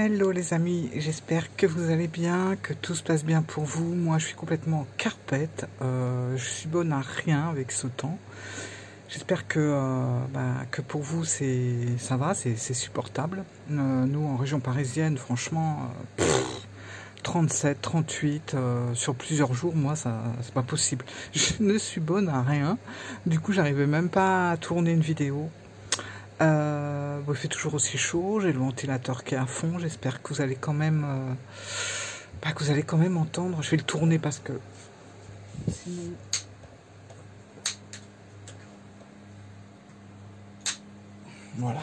Hello les amis, j'espère que vous allez bien, que tout se passe bien pour vous. Moi je suis complètement carpette, je suis bonne à rien avec ce temps. J'espère que pour vous ça va, c'est supportable. Nous en région parisienne, franchement, 37, 38 sur plusieurs jours, moi ça c'est pas possible. Je ne suis bonne à rien, du coup j'arrivais même pas à tourner une vidéo. Bon, il fait toujours aussi chaud, j'ai le ventilateur qui est à fond, j'espère que vous allez quand même entendre. Je vais le tourner parce que sinon voilà.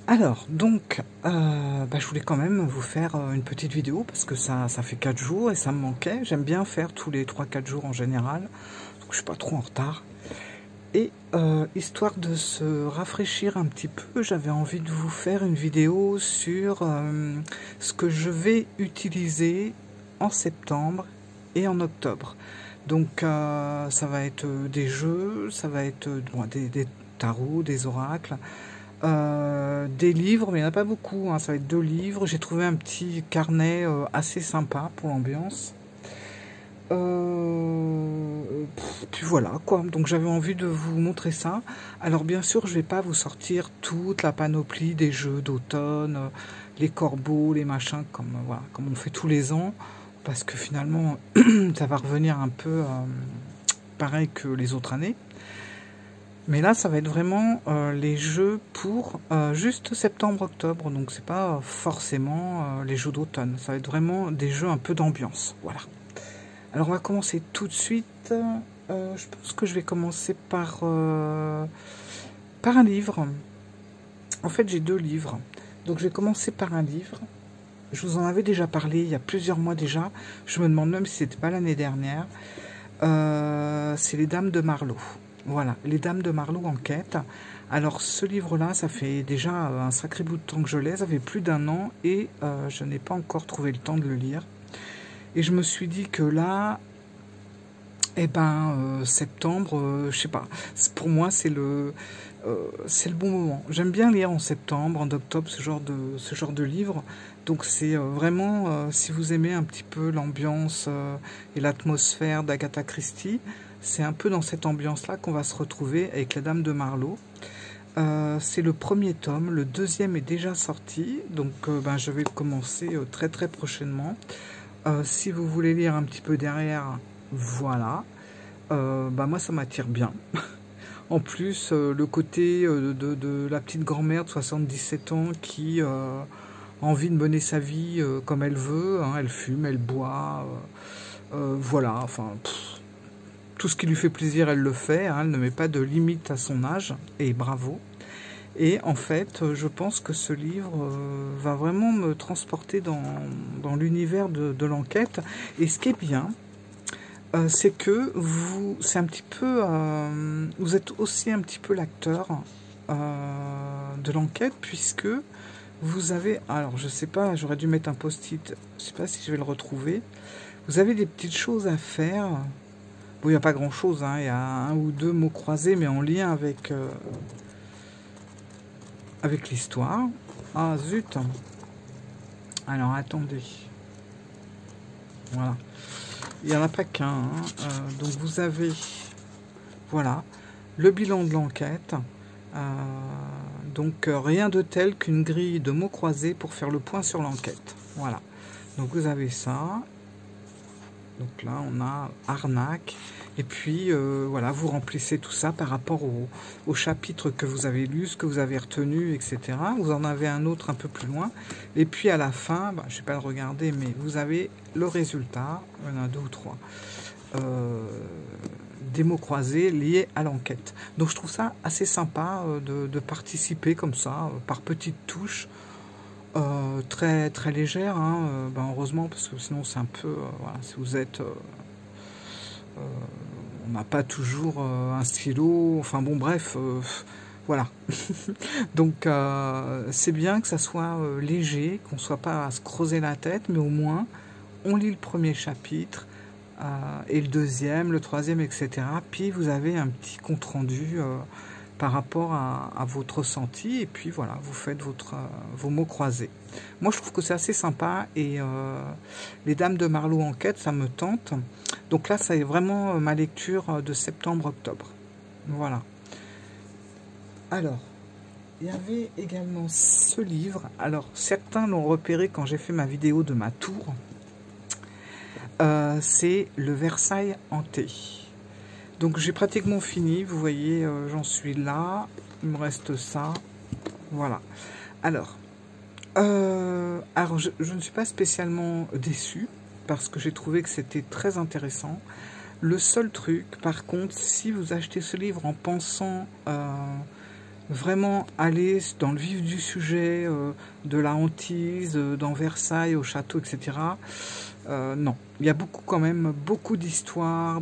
Alors donc je voulais quand même vous faire une petite vidéo parce que ça fait 4 jours et ça me manquait. J'aime bien faire tous les 3-4 jours en général, donc je suis pas trop en retard. Et histoire de se rafraîchir un petit peu, j'avais envie de vous faire une vidéo sur ce que je vais utiliser en septembre et en octobre. Donc ça va être des jeux, ça va être des tarots, des oracles, des livres, mais il n'y en a pas beaucoup, hein, ça va être 2 livres. J'ai trouvé un petit carnet assez sympa pour l'ambiance. Puis voilà quoi, donc j'avais envie de vous montrer ça. Alors bien sûr je vais pas vous sortir toute la panoplie des jeux d'automne, les corbeaux, les machins comme voilà, comme on fait tous les ans, parce que finalement ça va revenir un peu pareil que les autres années. Mais là ça va être vraiment les jeux pour juste septembre-octobre, donc c'est pas forcément les jeux d'automne, ça va être vraiment des jeux un peu d'ambiance, voilà. Alors on va commencer tout de suite. Je pense que je vais commencer par un livre. En fait j'ai 2 livres. Donc je vais commencer par un livre. Je vous en avais déjà parlé il y a plusieurs mois déjà. Je me demande même si c'était pas l'année dernière. C'est Les Dames de Marlowe. Voilà, Les Dames de Marlowe en quête. Alors ce livre-là, ça fait déjà un sacré bout de temps que je l'ai. Ça fait plus d'1 an et je n'ai pas encore trouvé le temps de le lire. Et je me suis dit que là, septembre, je sais pas, pour moi c'est le bon moment. J'aime bien lire en septembre, en octobre, ce genre de livre. Donc c'est vraiment, si vous aimez un petit peu l'ambiance et l'atmosphère d'Agatha Christie, c'est un peu dans cette ambiance-là qu'on va se retrouver avec La Dame de Marlowe. C'est le 1er tome, le 2e est déjà sorti, donc je vais le commencer très très prochainement. Si vous voulez lire un petit peu derrière, voilà. Moi ça m'attire bien. En plus, le côté de la petite grand-mère de 77 ans qui a envie de mener sa vie comme elle veut, hein, elle fume, elle boit, voilà, enfin, tout ce qui lui fait plaisir, elle le fait, hein, elle ne met pas de limite à son âge, et bravo. Et en fait, je pense que ce livre va vraiment me transporter dans l'univers de l'enquête. Et ce qui est bien, c'est que c'est un petit peu, vous êtes aussi un petit peu l'acteur de l'enquête, puisque vous avez, alors je sais pas, j'aurais dû mettre un post-it, je sais pas si je vais le retrouver. Vous avez des petites choses à faire. Bon, il n'y a pas grand-chose, hein, il y a 1 ou 2 mots croisés, mais en lien avec l'histoire. Ah zut. Alors attendez. Voilà. Il n'y en a pas qu'un. Hein. Donc vous avez, voilà, le bilan de l'enquête. Donc rien de tel qu'une grille de mots croisés pour faire le point sur l'enquête. Voilà. Donc vous avez ça. Donc là on a arnaque. Et puis voilà, vous remplissez tout ça par rapport au chapitre que vous avez lu, ce que vous avez retenu, etc. Vous en avez un autre un peu plus loin. Et puis à la fin, je ne vais pas le regarder, mais vous avez le résultat, il y en a 2 ou 3, des mots croisés liés à l'enquête. Donc je trouve ça assez sympa de participer comme ça, par petites touches, très, très légères, hein, heureusement, parce que sinon c'est un peu, voilà, si vous êtes... on n'a pas toujours un stylo, enfin bon bref, voilà. Donc c'est bien que ça soit léger, qu'on ne soit pas à se creuser la tête, mais au moins on lit le 1er chapitre, et le 2e, le 3e, etc. Puis vous avez un petit compte rendu par rapport à votre ressenti, et puis voilà, vous faites vos mots croisés. Moi, je trouve que c'est assez sympa, et les Dames de Marlowe en quête, ça me tente. Donc là, c'est vraiment ma lecture de septembre-octobre. Voilà. Alors, il y avait également ce livre. Alors, certains l'ont repéré quand j'ai fait ma vidéo de ma tour. C'est le Versailles hanté. Donc j'ai pratiquement fini, vous voyez, j'en suis là, il me reste ça, voilà. Alors je ne suis pas spécialement déçue, parce que j'ai trouvé que c'était très intéressant. Le seul truc, par contre, si vous achetez ce livre en pensant vraiment aller dans le vif du sujet, de la hantise, dans Versailles, au château, etc., non, il y a quand même beaucoup d'histoires,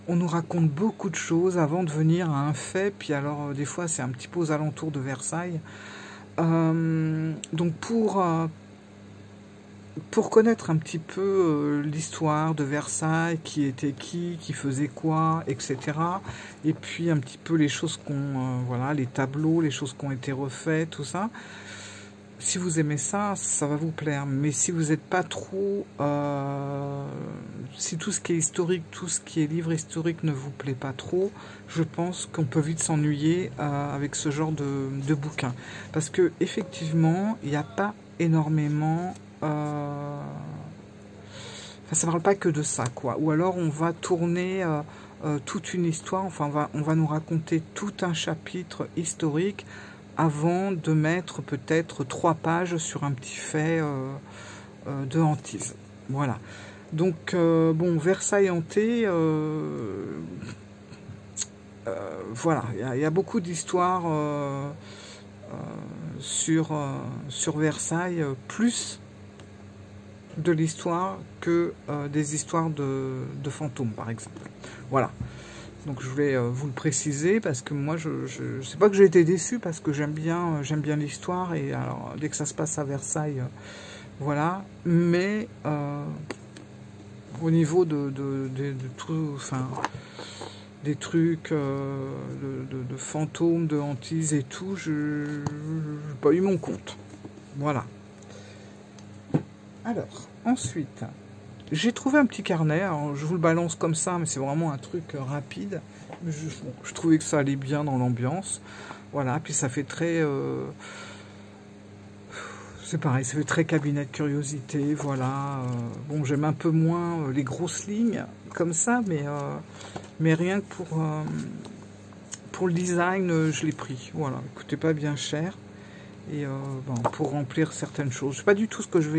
on nous raconte beaucoup de choses avant de venir à un fait, puis alors des fois c'est un petit peu aux alentours de Versailles. Donc pour connaître un petit peu l'histoire de Versailles, qui était qui faisait quoi, etc. Et puis un petit peu les choses voilà, les tableaux, les choses qui ont été refaites, tout ça. Si vous aimez ça, ça va vous plaire. Mais si vous n'êtes pas trop... si tout ce qui est historique, tout ce qui est livre historique ne vous plaît pas trop, je pense qu'on peut vite s'ennuyer avec ce genre de bouquin. Parce que effectivement, il n'y a pas énormément... Enfin, ça ne parle pas que de ça, quoi. Ou alors on va tourner toute une histoire, enfin on va nous raconter tout un chapitre historique avant de mettre peut-être 3 pages sur un petit fait de hantise. Voilà. Donc, bon, Versailles hanté, voilà, il y a beaucoup d'histoires sur Versailles, plus de l'histoire que des histoires de fantômes, par exemple. Voilà. Donc je voulais vous le préciser, parce que moi, je sais pas que j'ai été déçue, parce que j'aime bien l'histoire, et alors dès que ça se passe à Versailles, voilà. Mais au niveau de tout, enfin, des trucs de fantômes, de hantises et tout, je n'ai pas eu mon compte. Voilà. Alors, ensuite... J'ai trouvé un petit carnet, alors je vous le balance comme ça, mais c'est vraiment un truc rapide. Je trouvais que ça allait bien dans l'ambiance. Voilà, puis ça fait très... c'est pareil, ça fait très cabinet de curiosité, voilà. Bon, j'aime un peu moins les grosses lignes, comme ça, mais rien que pour le design, je l'ai pris. Voilà, il coûtait pas bien cher. Et bon, pour remplir certaines choses. Je sais pas du tout ce que je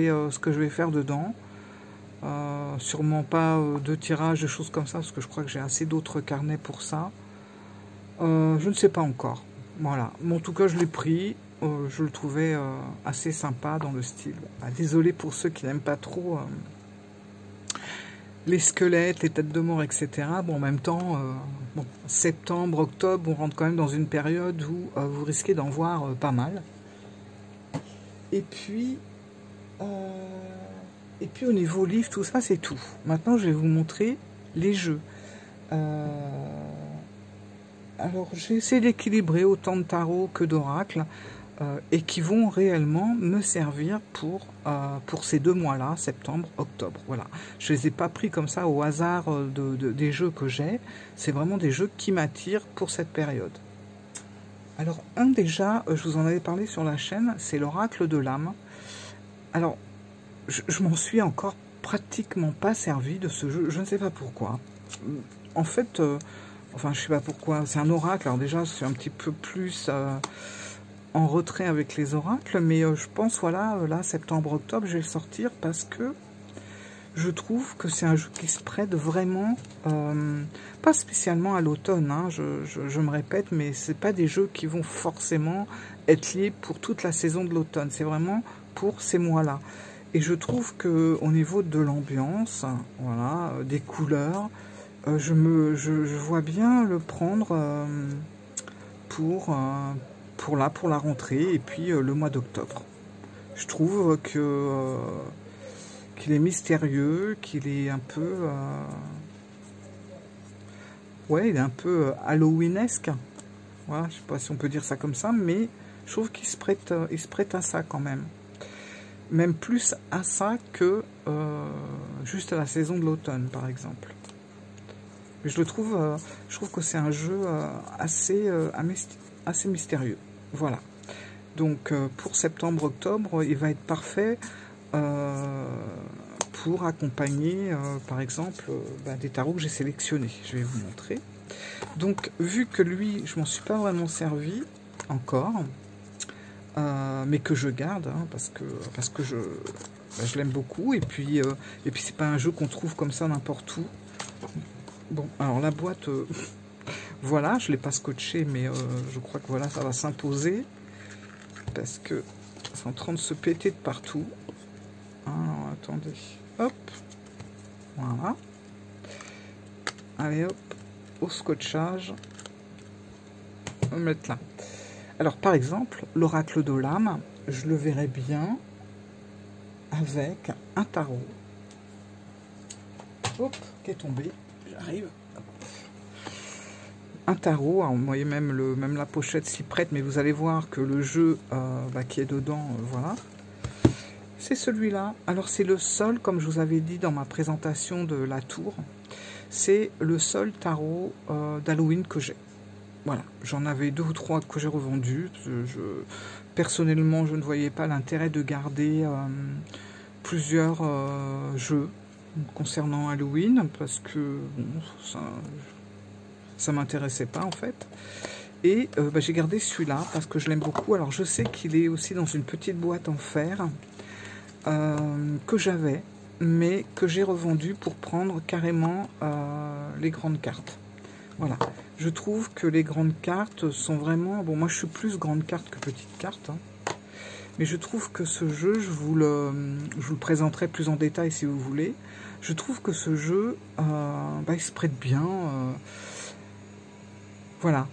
vais faire dedans. Sûrement pas de tirage, de choses comme ça, parce que je crois que j'ai assez d'autres carnets pour ça. Je ne sais pas encore. Voilà. Mais en tout cas, je l'ai pris. Je le trouvais assez sympa dans le style. Bah, désolé pour ceux qui n'aiment pas trop les squelettes, les têtes de mort, etc. Bon, en même temps, bon, septembre, octobre, on rentre quand même dans une période où vous risquez d'en voir pas mal. Et puis au niveau livre, tout ça, c'est tout. Maintenant, je vais vous montrer les jeux. Alors, j'ai essayé d'équilibrer autant de tarot que d'oracles, et qui vont réellement me servir pour ces 2 mois-là, septembre, octobre. Voilà. Je ne les ai pas pris comme ça au hasard des jeux que j'ai. C'est vraiment des jeux qui m'attirent pour cette période. Alors, déjà, je vous en avais parlé sur la chaîne, c'est l'oracle de l'âme. Alors, je m'en suis encore pratiquement pas servi de ce jeu, je ne sais pas pourquoi. En fait, enfin je sais pas pourquoi, c'est un oracle, alors déjà c'est un petit peu plus en retrait avec les oracles, mais je pense, voilà, là, septembre-octobre, je vais le sortir parce que je trouve que c'est un jeu qui se prête vraiment, pas spécialement à l'automne, hein, je me répète, mais c'est pas des jeux qui vont forcément être liés pour toute la saison de l'automne, c'est vraiment pour ces mois-là. Et je trouve que au niveau de l'ambiance, voilà, des couleurs, je vois bien le prendre pour la rentrée et puis le mois d'octobre. Je trouve que qu'il est mystérieux, qu'il est un peu ouais, il est un peu halloweenesque. Voilà, je sais pas si on peut dire ça comme ça, mais je trouve qu'il se prête à ça quand même. Même plus à ça que juste à la saison de l'automne, par exemple. Mais je trouve que c'est un jeu assez mystérieux. Voilà. Donc pour septembre-octobre, il va être parfait pour accompagner, par exemple, des tarots que j'ai sélectionnés. Je vais vous montrer. Donc, vu que lui, je m'en suis pas vraiment servi encore, mais que je garde, hein, parce que je l'aime beaucoup, et puis c'est pas un jeu qu'on trouve comme ça n'importe où. Bon, alors la boîte, voilà, je l'ai pas scotché, mais je crois que voilà, ça va s'imposer, parce que c'est en train de se péter de partout. Alors, attendez, hop, voilà. Allez hop, au scotchage, on va mettre là. Alors par exemple, l'oracle d'Olam, je le verrais bien avec un tarot. Hop, qui est tombé, j'arrive. Un tarot, alors, vous voyez même la pochette s'y prête, mais vous allez voir que le jeu qui est dedans, voilà. C'est celui-là. Alors c'est le seul, comme je vous avais dit dans ma présentation de la tour, c'est le seul tarot d'Halloween que j'ai. Voilà, j'en avais 2 ou 3 que j'ai revendus. Personnellement, je ne voyais pas l'intérêt de garder plusieurs jeux concernant Halloween, parce que bon, ça m'intéressait pas en fait. Et j'ai gardé celui-là parce que je l'aime beaucoup. Alors je sais qu'il est aussi dans une petite boîte en fer que j'avais, mais que j'ai revendu pour prendre carrément les grandes cartes. Voilà, je trouve que les grandes cartes sont vraiment... Bon, moi je suis plus grande carte que petite carte, hein, mais je trouve que ce jeu, je vous le présenterai plus en détail si vous voulez. Je trouve que ce jeu, il se prête bien. Voilà,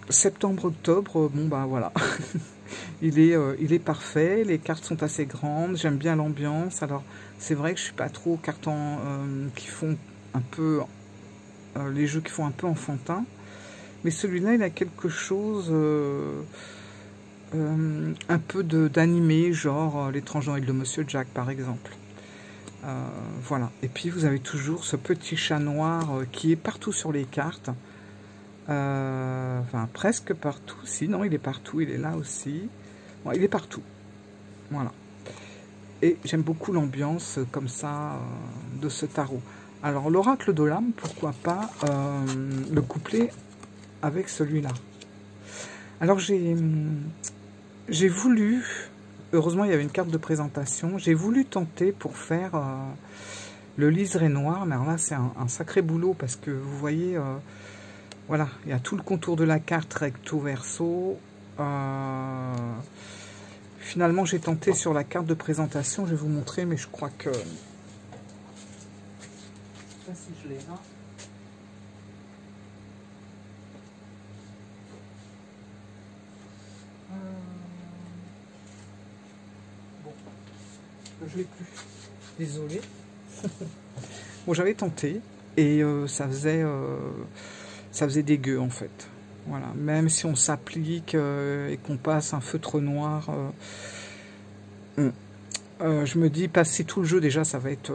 septembre-octobre, bon voilà. Il est parfait, les cartes sont assez grandes, j'aime bien l'ambiance. Alors, c'est vrai que je suis pas trop aux cartes qui font un peu... les jeux qui font un peu enfantin, mais celui-là il a quelque chose un peu d'animé, genre l'étrange Noël de Monsieur Jack par exemple. Voilà, et puis vous avez toujours ce petit chat noir qui est partout sur les cartes, enfin presque partout, sinon il est partout, il est là aussi, bon, il est partout, voilà. Et j'aime beaucoup l'ambiance comme ça de ce tarot. Alors, l'oracle d'Olam, pourquoi pas le coupler avec celui-là. Alors, j'ai voulu, heureusement, il y avait une carte de présentation, j'ai voulu tenter pour faire le liseré noir, mais alors là, c'est un sacré boulot, parce que vous voyez, voilà, il y a tout le contour de la carte recto verso. Finalement, j'ai tenté sur la carte de présentation, je vais vous montrer, mais je crois que... si je l'ai là. Bon, je l'ai plus. Désolé. Bon, j'avais tenté et ça faisait dégueu en fait. Voilà, même si on s'applique et qu'on passe un feutre noir, je me dis passer tout le jeu déjà, ça va être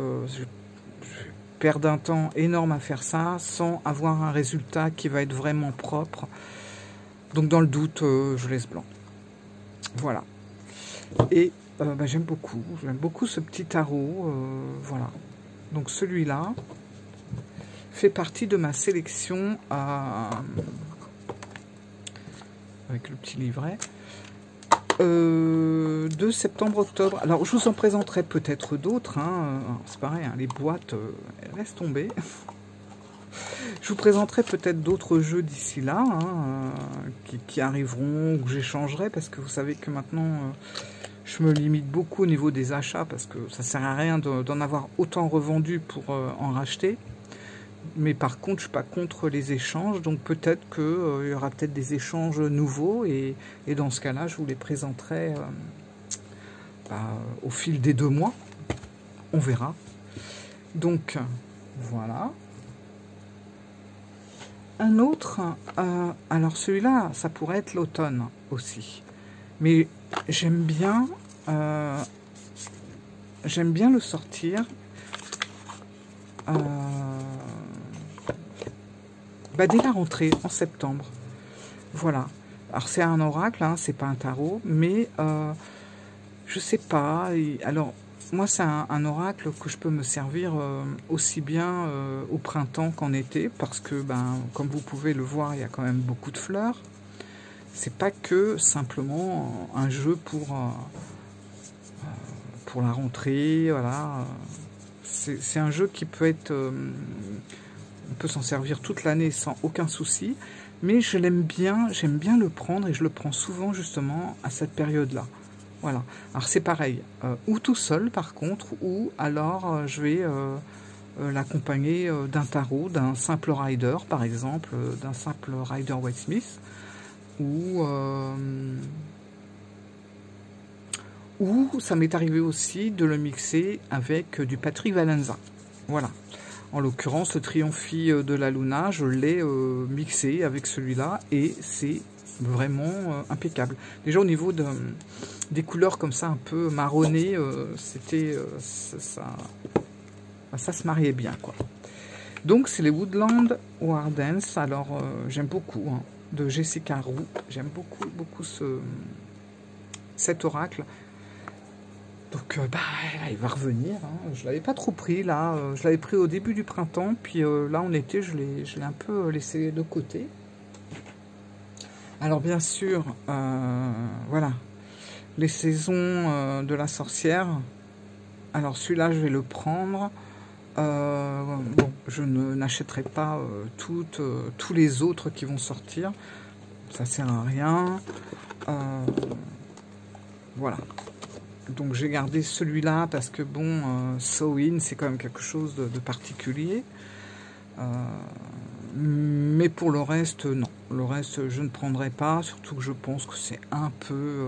perdre un temps énorme à faire ça sans avoir un résultat qui va être vraiment propre. Donc dans le doute, je laisse blanc. Voilà. Et j'aime beaucoup ce petit tarot. Voilà. Donc celui-là fait partie de ma sélection avec le petit livret de septembre-octobre. Alors, je vous en présenterai peut-être d'autres. Hein. C'est pareil, hein, les boîtes, elles laissent tomber. Je vous présenterai peut-être d'autres jeux d'ici là, hein, qui arriveront, ou que j'échangerai, parce que vous savez que maintenant, je me limite beaucoup au niveau des achats, parce que ça sert à rien d'en avoir autant revendu pour en racheter. Mais par contre, je ne suis pas contre les échanges, donc peut-être qu'il y aura peut-être des échanges nouveaux, et dans ce cas-là, je vous les présenterai au fil des 2 mois. On verra. Donc, voilà. un autre, alors celui-là, ça pourrait être l'automne aussi. Mais j'aime bien le sortir dès la rentrée, en septembre. Voilà. Alors c'est un oracle, hein, c'est pas un tarot, mais je sais pas. Alors moi c'est un oracle que je peux me servir aussi bien au printemps qu'en été, parce que comme vous pouvez le voir, il y a quand même beaucoup de fleurs. C'est pas que simplement un jeu pour la rentrée, voilà. C'est un jeu qui peut être... on peut s'en servir toute l'année sans aucun souci, mais j'aime bien le prendre, et je le prends souvent justement à cette période-là. Voilà. Alors c'est pareil, ou tout seul par contre, ou alors je vais l'accompagner d'un tarot, d'un simple rider par exemple, d'un simple rider Waite Smith, ou ça m'est arrivé aussi de le mixer avec du Patrick Valenza. Voilà. En l'occurrence, le Triomphi de la Luna, je l'ai mixé avec celui-là et c'est vraiment impeccable. Déjà au niveau des couleurs comme ça, un peu marronnées, c'était ça se mariait bien, quoi. Donc c'est les Woodland Wardens. Alors j'aime beaucoup, hein, de Jessica Roux. J'aime beaucoup cet oracle. Donc là, il va revenir, hein. Je ne l'avais pas trop pris là, je l'avais pris au début du printemps, puis là en été je l'ai un peu laissé de côté. Alors bien sûr, voilà, les saisons de la sorcière. Alors celui-là je vais le prendre. Bon, je n'achèterai pas tous les autres qui vont sortir, ça sert à rien. Voilà. Donc j'ai gardé celui-là parce que bon, Samhain c'est quand même quelque chose de particulier. Mais pour le reste, non. Le reste, je ne prendrai pas, surtout que je pense que c'est un peu...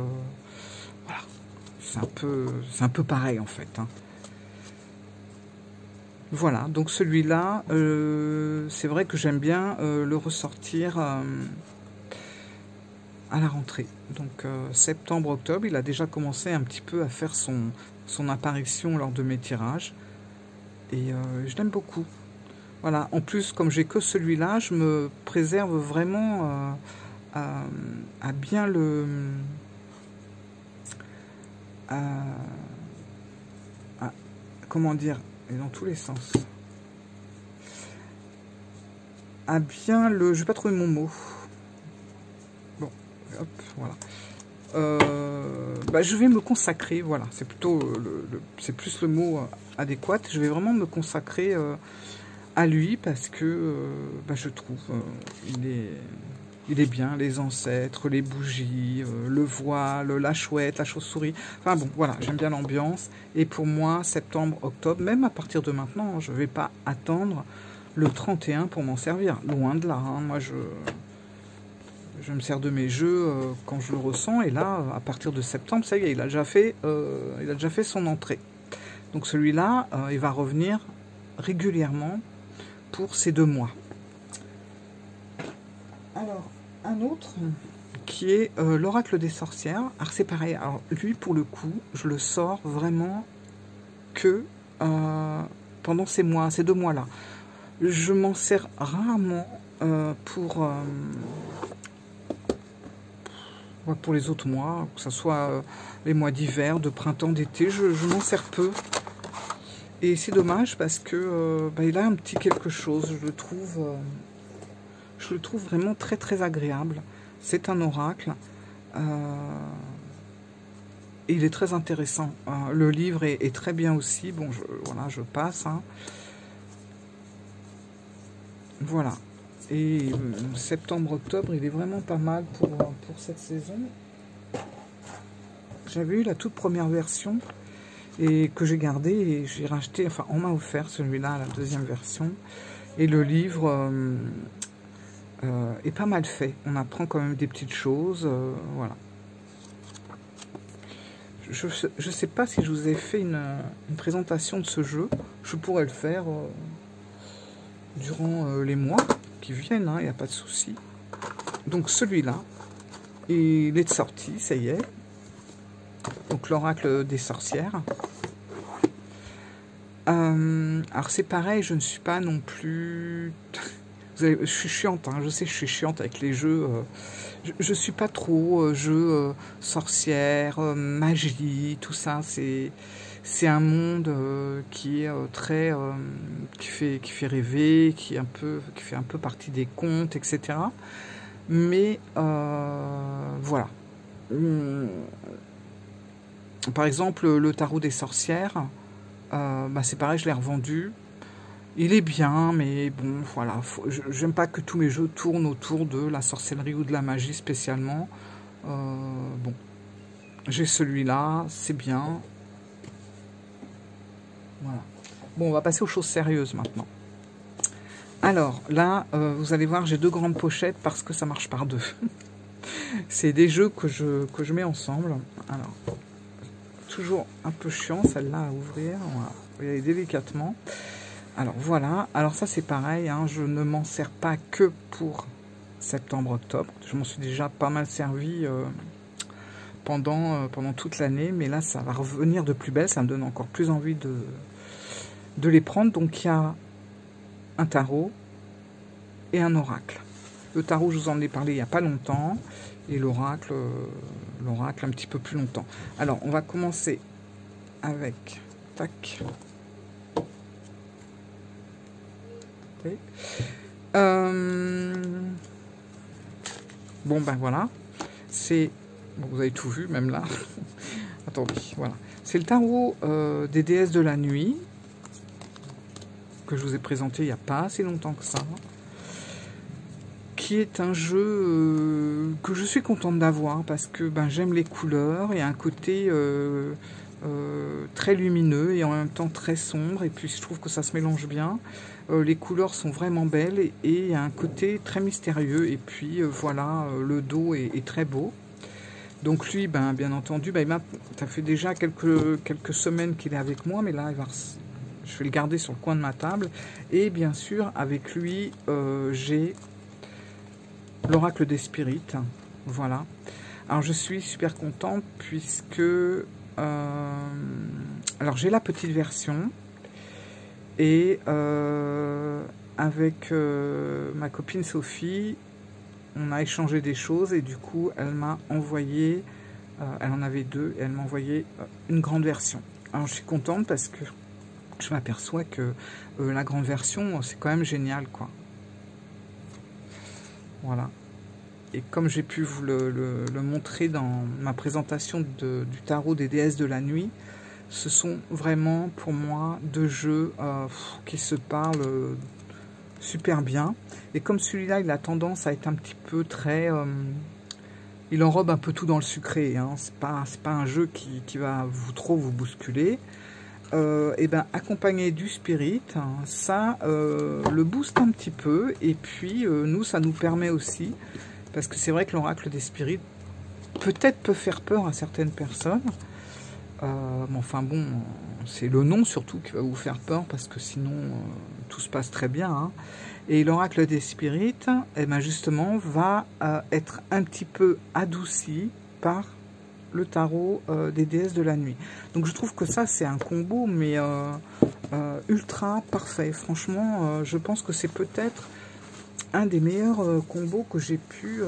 voilà. C'est un peu pareil en fait, hein. Voilà, donc celui-là, c'est vrai que j'aime bien le ressortir à la rentrée. Donc septembre-octobre, il a déjà commencé un petit peu à faire son apparition lors de mes tirages. Et je l'aime beaucoup. Voilà, en plus, comme j'ai que celui-là, je me préserve vraiment à bien le... comment dire, et dans tous les sens. À bien le... Je vais pas trouver mon mot. Bon, hop, voilà. Je vais me consacrer, voilà, c'est plutôt c'est plus le mot adéquat. Je vais vraiment me consacrer à lui parce que je trouve il est bien, les ancêtres, les bougies, le voile, la chouette, la chauve-souris. Enfin bon, voilà, j'aime bien l'ambiance. Et pour moi, septembre, octobre, même à partir de maintenant, je ne vais pas attendre le 31 pour m'en servir. Loin de là, hein. Moi, je me sers de mes jeux quand je le ressens. Et là, à partir de septembre, ça y est, il a déjà fait son entrée. Donc celui-là, il va revenir régulièrement pour ces 2 mois. Alors, un autre qui est l'oracle des sorcières. Alors c'est pareil, alors lui pour le coup, je le sors vraiment que pendant ces 2 mois-là. Je m'en sers rarement pour les autres mois, que ce soit les mois d'hiver, de printemps, d'été, je m'en sers peu. Et c'est dommage parce que il a un petit quelque chose, je le trouve vraiment très très agréable. C'est un oracle. Et il est très intéressant. Le livre est très bien aussi. Bon, voilà, je passe. Hein. Voilà. Et septembre-octobre, il est vraiment pas mal pour cette saison. J'avais eu la toute première version et que j'ai gardé et j'ai racheté, enfin on m'a offert celui-là, la deuxième version. Et le livre est pas mal fait. On apprend quand même des petites choses. Voilà. Je sais pas si je vous ai fait une présentation de ce jeu. Je pourrais le faire durant les mois. qui viennent, hein, il n'y a pas de souci. Donc celui-là, il est de sortie, ça y est. Donc l'oracle des sorcières. Alors c'est pareil, je ne suis pas non plus... je suis chiante, hein, je sais que je suis chiante avec les jeux. Je suis pas trop jeux sorcière, magie, tout ça. C'est un monde qui est très... qui fait rêver, qui fait un peu partie des contes, etc. Mais voilà. Par exemple, le tarot des sorcières, bah c'est pareil, je l'ai revendu. Il est bien, mais bon, voilà. J'aime pas que tous mes jeux tournent autour de la sorcellerie ou de la magie spécialement. Bon, j'ai celui-là, c'est bien. Voilà. Bon, on va passer aux choses sérieuses maintenant. Alors, là, vous allez voir, j'ai 2 grandes pochettes parce que ça marche par 2. C'est des jeux que je mets ensemble. Alors, toujours un peu chiant, celle-là à ouvrir. Voilà. Vous y aller délicatement. Alors, voilà. Alors, ça, c'est pareil. Hein, je ne m'en sers pas que pour septembre-octobre. Je m'en suis déjà pas mal servi pendant toute l'année. Mais là, ça va revenir de plus belle. Ça me donne encore plus envie de les prendre. Donc, il y a un tarot et un oracle. Le tarot, je vous en ai parlé il n'y a pas longtemps, et l'oracle un petit peu plus longtemps. Alors, on va commencer avec... Tac. Okay. Bon, ben voilà. C'est... Bon, vous avez tout vu, même là. Attendez, voilà. C'est le tarot des déesses de la nuit, que je vous ai présenté il n'y a pas assez longtemps que ça, qui est un jeu que je suis contente d'avoir parce que ben, j'aime les couleurs, il y a un côté très lumineux et en même temps très sombre, et puis je trouve que ça se mélange bien. Les couleurs sont vraiment belles et il y a un côté très mystérieux, et puis voilà, le dos est très beau. Donc lui, ben, bien entendu, ben, ça fait déjà quelques semaines qu'il est avec moi, mais là, je vais le garder sur le coin de ma table. Et bien sûr, avec lui, j'ai l'oracle des spirites. Voilà. Alors, je suis super contente puisque... alors, j'ai la petite version. Et avec ma copine Sophie, on a échangé des choses. Et du coup, elle m'a envoyé... elle en avait 2 et elle m'a envoyé une grande version. Alors, je suis contente parce que je m'aperçois que la grande version, c'est quand même génial, quoi. Voilà. Et comme j'ai pu vous le montrer dans ma présentation du tarot des déesses de la nuit, ce sont vraiment, pour moi, 2 jeux qui se parlent super bien. Et comme celui-là, il a tendance à être un petit peu très... il enrobe un peu tout dans le sucré, hein. C'est pas un jeu qui va trop vous bousculer. Et ben accompagné du spirit, ça le booste un petit peu, et puis nous, ça nous permet aussi, parce que c'est vrai que l'oracle des spirites peut-être peut faire peur à certaines personnes, mais enfin bon, c'est le nom surtout qui va vous faire peur, parce que sinon tout se passe très bien, hein. Et l'oracle des spirites, eh ben justement, va être un petit peu adouci par le tarot des déesses de la nuit. Donc je trouve que ça, c'est un combo, mais ultra parfait. Franchement, je pense que c'est peut-être un des meilleurs combos que j'ai pu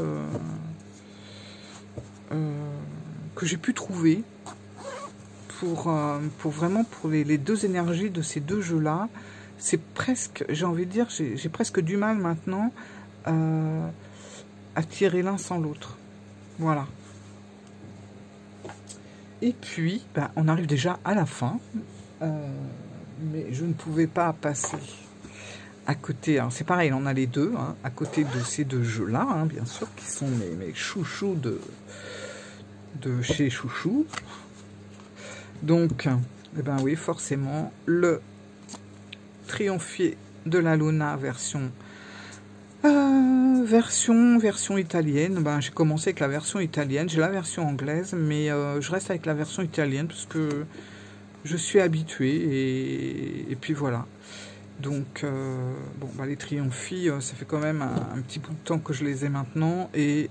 trouver pour vraiment pour les 2 énergies de ces 2 jeux-là. C'est presque, j'ai envie de dire, j'ai presque du mal maintenant à tirer l'un sans l'autre. Voilà. Et puis, ben, on arrive déjà à la fin, mais je ne pouvais pas passer à côté. Alors c'est pareil, on a les 2, hein, à côté de ces 2 jeux-là, hein, bien sûr, qui sont mes chouchous de chez Chouchou. Donc, eh ben oui, forcément, le Triomphier de la Luna version italienne. Ben, j'ai commencé avec la version italienne, j'ai la version anglaise, mais je reste avec la version italienne parce que je suis habituée, et puis voilà. Donc, bon, bah, les Triomphie, ça fait quand même un petit bout de temps que je les ai maintenant. Et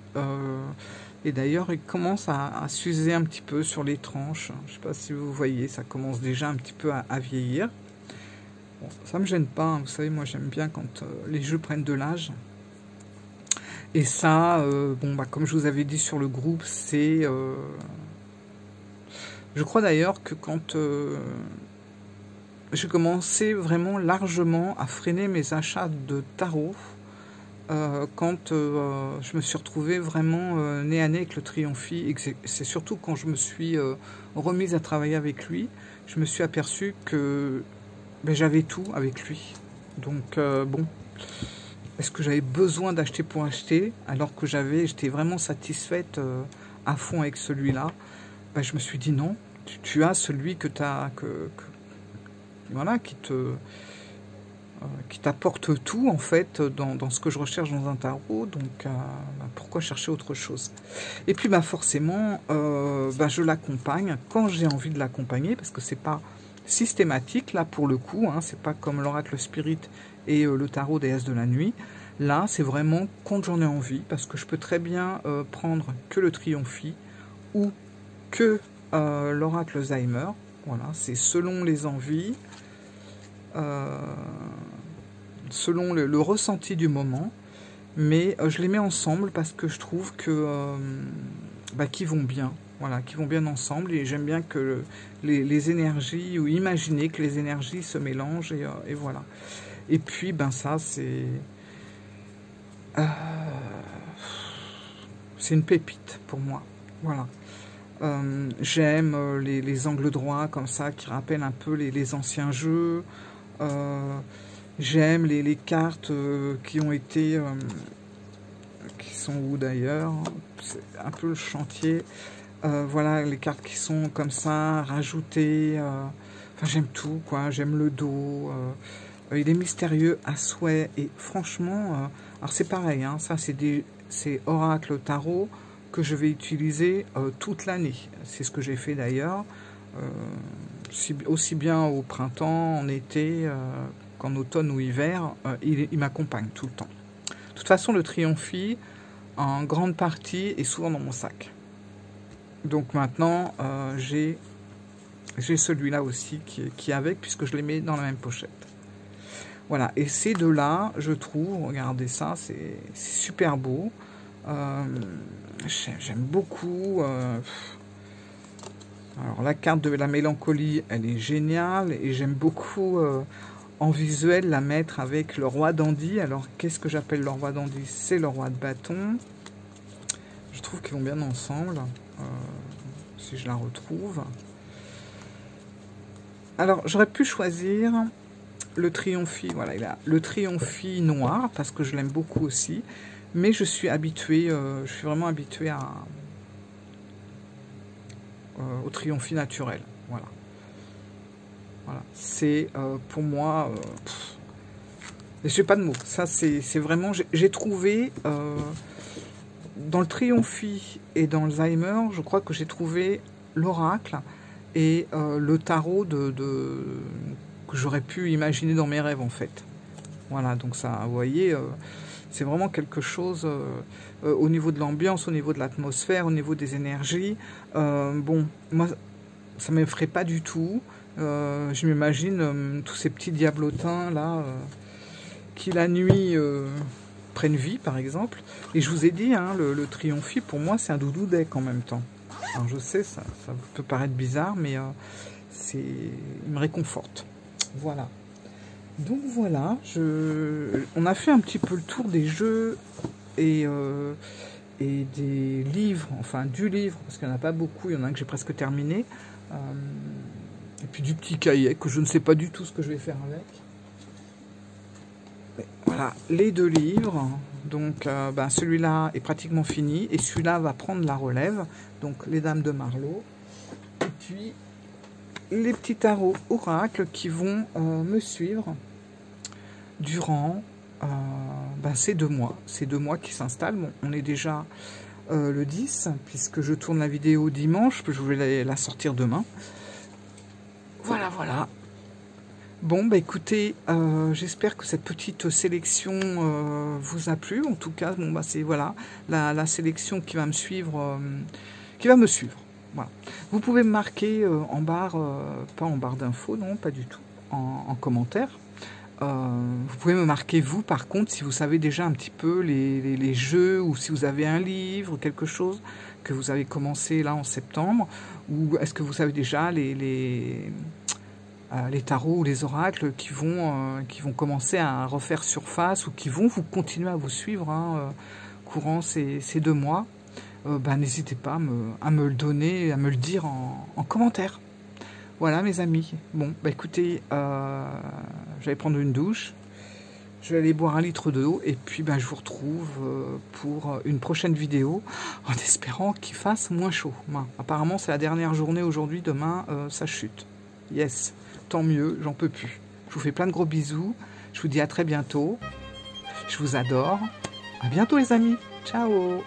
d'ailleurs, ils commencent à s'user un petit peu sur les tranches. Je ne sais pas si vous voyez, ça commence déjà un petit peu à vieillir. Bon, ça ne me gêne pas, hein. Vous savez, moi j'aime bien quand les jeux prennent de l'âge. Et ça, bon, bah, comme je vous avais dit sur le groupe, c'est... je crois d'ailleurs que quand... j'ai commencé vraiment largement à freiner mes achats de tarot quand je me suis retrouvée vraiment nez à nez avec le Triomphie. Et c'est surtout quand je me suis remise à travailler avec lui, je me suis aperçue que ben, j'avais tout avec lui. Donc bon, est-ce que j'avais besoin d'acheter pour acheter alors que j'étais vraiment satisfaite à fond avec celui-là? Ben, je me suis dit non, tu as celui que tu as... voilà, qui t'apporte tout en fait dans ce que je recherche dans un tarot, donc bah, pourquoi chercher autre chose? Et puis bah forcément bah, je l'accompagne quand j'ai envie de l'accompagner, parce que c'est pas systématique là pour le coup, hein, c'est pas comme l'oracle spirit et le tarot déesse de la nuit. Là c'est vraiment quand j'en ai envie, parce que je peux très bien prendre que le Triomphie ou que l'oracle Alzheimer. Voilà, c'est selon les envies, selon le ressenti du moment, mais je les mets ensemble parce que je trouve que bah, qu'ils vont bien, voilà, qu'ils vont bien ensemble, et j'aime bien que les énergies, ou imaginer que les énergies se mélangent, et voilà. Et puis ben ça c'est une pépite pour moi, voilà. J'aime les angles droits comme ça qui rappellent un peu les anciens jeux. J'aime les cartes qui ont été qui sont où d'ailleurs, c'est un peu le chantier. Voilà, les cartes qui sont comme ça rajoutées, enfin j'aime tout quoi, j'aime le dos, il est mystérieux à souhait, et franchement alors c'est pareil, hein, ça c'est oracle tarot que je vais utiliser toute l'année. C'est ce que j'ai fait d'ailleurs, aussi bien au printemps, en été, qu'en automne ou hiver, il m'accompagne tout le temps. De toute façon, le Triomphie, en grande partie, est souvent dans mon sac. Donc maintenant, j'ai celui-là aussi qui est avec, puisque je les mets dans la même pochette. Voilà, et ces deux-là, je trouve, regardez ça, c'est super beau. J'aime beaucoup. Alors la carte de la mélancolie, elle est géniale, et j'aime beaucoup en visuel la mettre avec le roi dandy. Alors qu'est-ce que j'appelle le roi dandy? C'est le roi de bâton. Je trouve qu'ils vont bien ensemble, si je la retrouve. Alors j'aurais pu choisir le Triomphie, voilà, il a le Triomphie noir parce que je l'aime beaucoup aussi. Mais je suis habituée, je suis vraiment habituée au Triomphie naturel. Voilà. Voilà. C'est pour moi... je n'ai pas de mots. Ça, c'est vraiment... J'ai trouvé... dans le Triomphie et dans Alzheimer, je crois que j'ai trouvé l'oracle et le tarot que j'aurais pu imaginer dans mes rêves, en fait. Voilà, donc ça, vous voyez... c'est vraiment quelque chose au niveau de l'ambiance, au niveau de l'atmosphère, au niveau des énergies. Bon, moi, ça ne m'effraie pas du tout. Je m'imagine tous ces petits diablotins là qui la nuit prennent vie, par exemple. Et je vous ai dit, hein, le Triomphie, pour moi, c'est un doudou deck en même temps. Alors je sais, ça peut paraître bizarre, mais il me réconforte. Voilà. Donc voilà, on a fait un petit peu le tour des jeux et des livres, enfin du livre, parce qu'il n'y en a pas beaucoup, il y en a un que j'ai presque terminé, et puis du petit cahier que je ne sais pas du tout ce que je vais faire avec. Mais voilà, les deux livres, donc ben, celui-là est pratiquement fini, et celui-là va prendre la relève, donc les Dames de Marlowe, et puis les petits tarots oracles qui vont me suivre durant ben, ces 2 mois. Ces 2 mois qui s'installent. Bon, on est déjà le 10, puisque je tourne la vidéo dimanche, je vais la sortir demain. Voilà, voilà. Bon, bah écoutez, j'espère que cette petite sélection vous a plu. En tout cas, bon, bah c'est voilà la sélection qui va me suivre, Voilà. Vous pouvez me marquer en barre, pas en barre d'infos, non, pas du tout, en commentaire. Vous pouvez me marquer, vous, par contre, si vous savez déjà un petit peu les jeux, ou si vous avez un livre, quelque chose que vous avez commencé là en septembre, ou est-ce que vous savez déjà les tarots ou les oracles qui vont commencer à refaire surface, ou qui vont vous continuer à vous suivre courant ces 2 mois. Ben, n'hésitez pas à me le donner, à me le dire en commentaire. Voilà mes amis. Bon, bah écoutez, je vais prendre une douche, je vais aller boire 1 litre d'eau, et puis ben, je vous retrouve pour une prochaine vidéo, en espérant qu'il fasse moins chaud. Ben, apparemment c'est la dernière journée aujourd'hui, demain ça chute. Yes, tant mieux, j'en peux plus. Je vous fais plein de gros bisous, je vous dis à très bientôt, je vous adore, à bientôt les amis, ciao.